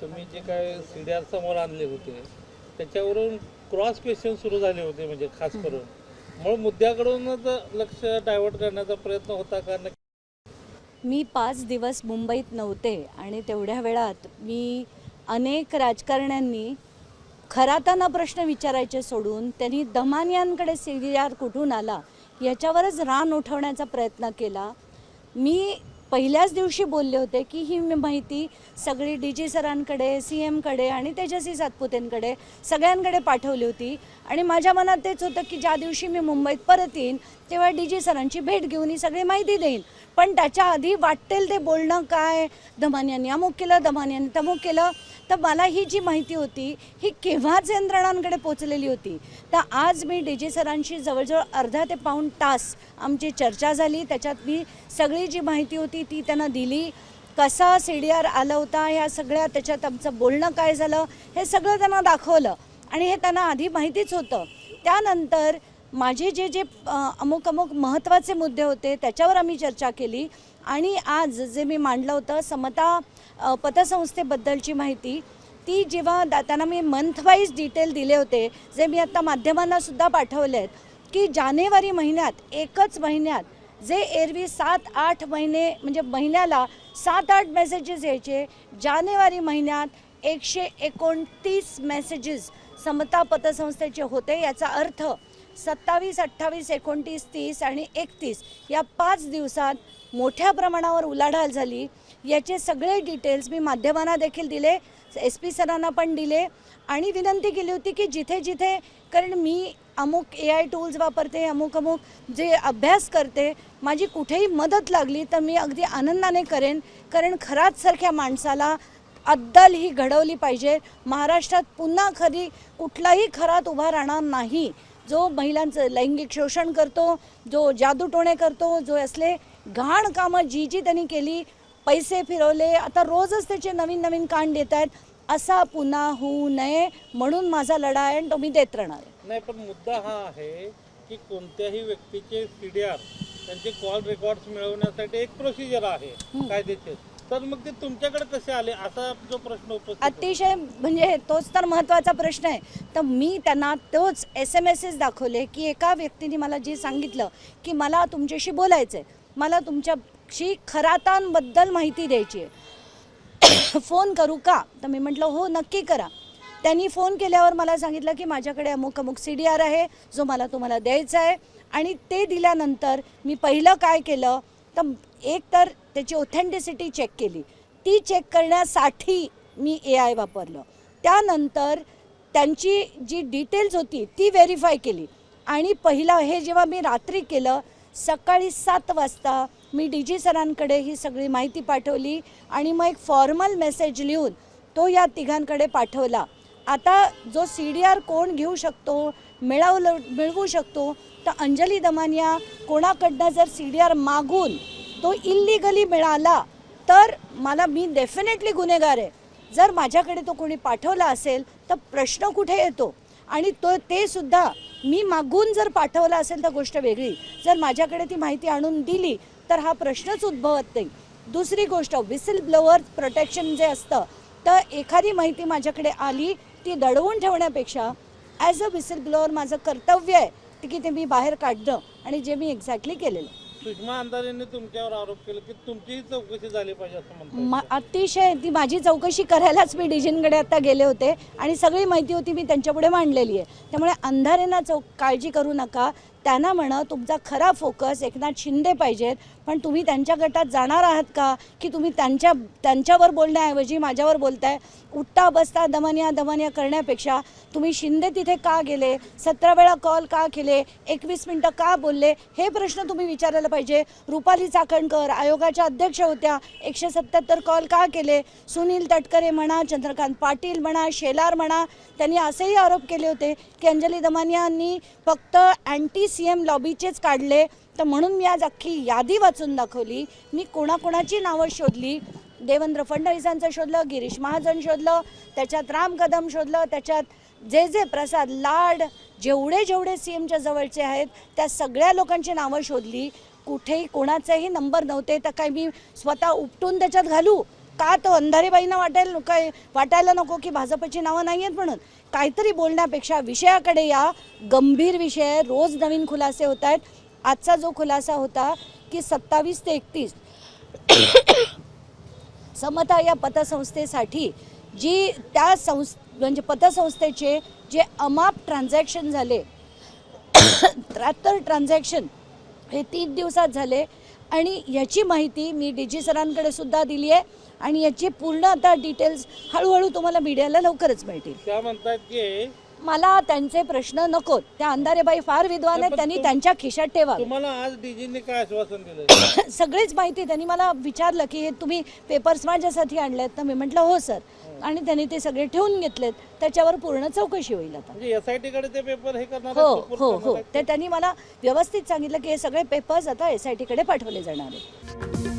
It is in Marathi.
तुम्ही जे काय सीडीआर समोर आणले होते त्याच्यावरून क्रॉस क्वेश्चन सुरू झाले होते, म्हणजे खास करून मूळ मुद्द्याकडूनच लक्ष डायव्हर्ट करण्याचा प्रयत्न होता का? मी 5 दिवस मुंबईत नव्हते आणि तेवढ्या वेळात मी अनेक राजकारण्यांनी खराताना प्रश्न विचारायचे सोडून त्यांनी दमानियांकडे सीडीआर कुठून आला याच्यावरच रान उठवण्याचा प्रयत्न केला. मी पहिल्याच दिवशी बोलले होते की ही माहिती सगळी DG सरांकडे, CMकडे आणि तेजस्वी सातपुतेंकडे सगळ्यांकडे पाठवली होती आणि माझ्या मनात तेच होतं की ज्या दिवशी मी मुंबईत परत येईन तेव्हा DG सरांची भेट घेऊन ही सगळी माहिती देईन. पण त्याच्या आधी वाटेल ते बोलणं काय, दमानियांनी अमुक केलं, दमानियांनी तमुक केलं, तर मला ही जी माहिती होती ही केव्हाच यंत्रणांकडे पोचलेली होती. तर आज मी DG सरांशी जवळजवळ अर्धा ते पाऊण तास आमची चर्चा झाली. त्याच्यात मी सगळी जी माहिती होती ती त्यांना दिली. कसा सीडीआर आला होता ह्या सगळ्या, त्याच्यात आमचं बोलणं काय झालं हे सगळं त्यांना दाखवलं आणि हे त्यांना आधी माहितीच होतं. त्यानंतर माझे जे जे अमुक महत्त्वाचे मुद्दे होते त्याच्यावर आम्ही चर्चा केली आणि आज जे मी मांडलं होतं समता पतसंस्थेबद्दलची माहिती, ती जेव्हा त्यांना मी मंथवाईज डिटेल दिले होते, जे मी आता माध्यमांनासुद्धा पाठवले आहेत की जानेवारी महिन्यात एकच महिन्यात जे एरवी 7-8 महिने म्हणजे महिन्याला 7-8 मेसेजेस यायचे, जानेवारी महिन्यात 129 मेसेजेस समता पतसंस्थेचे होते. याचा अर्थ 27, 28, 29, 30 आणि 31 या 5 दिवसात मोठ्या प्रमाणावर उलाढाल झाली. याचे सगळे डिटेल्स मी माध्यमांना देखील दिले, SP सरांना पण दिले आणि विनंती केली होती की जिथे जिथे, कारण मी अमुक AI टूल्स वापरते, अमुक जे अभ्यास करते, माझी कुठेही मदत लागली तर मी अगदी आनंदाने करेन. कारण खरातसारख्या माणसाला अद्दल ही घडवली पाहिजे. महाराष्ट्रात पुन्हा कुठलाही खरात उभा राहणार नाही. जो महिलांचं लैंगिक शोषण करतो, जो जादूटोणे करतो, जो असले घाण कामं जी त्यांनी केली, पैसे फिरवले, आता रोजच त्याचे नवीन नवीन कांड येत आहेत, असा पुन्हा होऊ नये म्हणून माझा लढा आहे आणि तो मी देत राहणार आहे. नाही, पण मुद्दा हा आहे की कोणत्याही व्यक्तीचे सीडीआर त्यांचे कॉल रेकॉर्ड्स मिळवण्यासाठी एक प्रोसिजर आहे कायदेशीर, तर मग ते तुमच्याकडे कसे आले असा जो प्रश्न उपस्थित अतिशय म्हणजे तोच तर महत्त्वाचा प्रश्न आहे. तर मी त्यांना तोच SMS दाखवले की एका व्यक्तीने मला जे सांगितलं की मला तुमच्याशी बोलायचं आहे, मला तुमच्याशी खरातांबद्दल माहिती द्यायची आहे, फोन करू का? तर मी म्हटलं हो नक्की करा. त्यांनी फोन केल्यावर मला सांगितलं की माझ्याकडे अमुक सीडीआर आहे जो मला तुम्हाला द्यायचा आहे आणि ते दिल्यानंतर मी पहिलं काय केलं तर एक तर त्याची ऑथेंटिसिटी चेक केली. ती चेक करण्यासाठी मी AI वापरलं. त्यानंतर त्यांची जी डिटेल्स होती ती व्हेरीफाय केली आणि पहिलं हे जेव्हा मी रात्री केलं, सकाळी 7 वाजता मी DG सरांकडे ही सगळी माहिती पाठवली आणि मग एक फॉर्मल मेसेज लिहून तो तिघांकडे पाठवला. आता जो सीडीआर कोण घेऊ शकतो, मिळवू शकतो, तर अंजली दमानिया कोणाकडनं जर सीडीआर मागून तो इल्लीगली मिळाला तर मी डेफिनेटली गुन्हेगार आहे. जर माझ्याकडे तो कोणी पाठवला असेल तर प्रश्न कुठे येतो आणि ते सुद्धा मी मागून जर पाठवला असेल तर गोष्ट वेगळी, जर माझ्याकडे ती माहिती आणून दिली तर हा प्रश्नच उद्भवत नाही. दुसरी गोष्ट, विसिल ब्लोअर प्रोटेक्शन जे असतं, तर एखादी माहिती माझ्याकडे आली ती दडवून ठेवण्यापेक्षा ॲज अ विसिल ब्लोअर माझं कर्तव्य आहे की ते मी बाहेर काढणं आणि जे मी एक्झॅक्टली केलेलं. सुषमा अंधारेंनी तुमच्यावर आरोप केला की तुमचीही चौकशी झाली पाहिजे असं म्हणतात. अतिशय ती माझी चौकशी करायलाच मी DGंकडे आता गेले होते आणि सगळी माहिती होती मी त्यांच्यापुढे मांडलेली आहे. त्यामुळे अंधारेंना काळजी करू नका. त्यांना म्हणा तुमचा खरा फोकस एकनाथ शिंदे पाहिजेत, पण तुम्ही त्यांच्या गटात जाणार आहात का की तुम्ही त्यांच्यावर बोलण्याऐवजी माझ्यावर बोलताय? उठता बसता दमानिया करण्यापेक्षा तुम्ही शिंदे तिथे का गेले, 17 वेळा कॉल का केले, 21 मिनटं का बोलले, हे प्रश्न तुम्ही विचारायला पाहिजे. रुपाली चाकणकर आयोगाच्या अध्यक्ष होत्या, 177 कॉल का केले? सुनील तटकरे म्हणा, चंद्रकांत पाटील म्हणा, शेलार म्हणा, त्यांनी असेही आरोप केले होते की अंजली दमानियांनी फक्त अँटी CM लॉबीचेच काढले. तर म्हणून मी आज अख्खी यादी वाचून दाखवली. मी कोणाकोणाची नावं शोधली, देवेंद्र फडणवीसांचं शोधलं, गिरीश महाजन शोधलं, त्याच्यात राम कदम शोधलं, त्याच्यात जे प्रसाद लाड, जेवढे CMच्या जवळचे आहेत त्या सगळ्या लोकांची नावं शोधली. कुठेही कोणाचेही नंबर नव्हते. तर काय मी स्वतः उपटून त्याच्यात घालू का तो अंधारेबाईंना वाटायला नको की भाजपची नावं नाही आहेत म्हणून. काहीतरी बोलण्यापेक्षा विषयाकडे या. गंभीर विषय, रोज नवीन खुलासे होत आहेत. आजचा जो खुलासा होता की 27 ते 31 समता या पतसंस्थेसाठी जी त्या म्हणजे पतसंस्थेचे जे अमाप ट्रान्झॅक्शन झाले 73 ट्रान्झॅक्शन हे 3 दिवसात झाले आणि याची माहिती मी DG सरांकडे सुद्धा दिली आहे आणि याची पूर्ण आता डिटेल्स हळूहळू तुम्हाला मीडियाला लवकरच मिळतील. त्या म्हणतात की मला त्यांचे प्रश्न नकोत. त्या अंधारेबाई फार विद्वान आहेत, त्यांनी त्यांच्या खिशात ठेवा. तुम्हाला आज डीजींनी काय आश्वासन दिलं? सगळीच माहिती त्यांनी मला विचारलं की हे तुम्ही पेपर्स माझ्यासाठी आणलेत तर मी म्हटलं हो सर. आणि त्यांनी ते सगळे ठेवून घेतलेत. त्याच्यावर पूर्ण चौकशी होईल आता. म्हणजे SIT कडे ते पेपर हे करणार हो आहेत, हो सुपूर्द हो करणार आहेत? ते त्यांनी मला व्यवस्थित सांगितलं की हे सगळे पेपर्स आता SIT कडे पाठवले जाणार आहेत.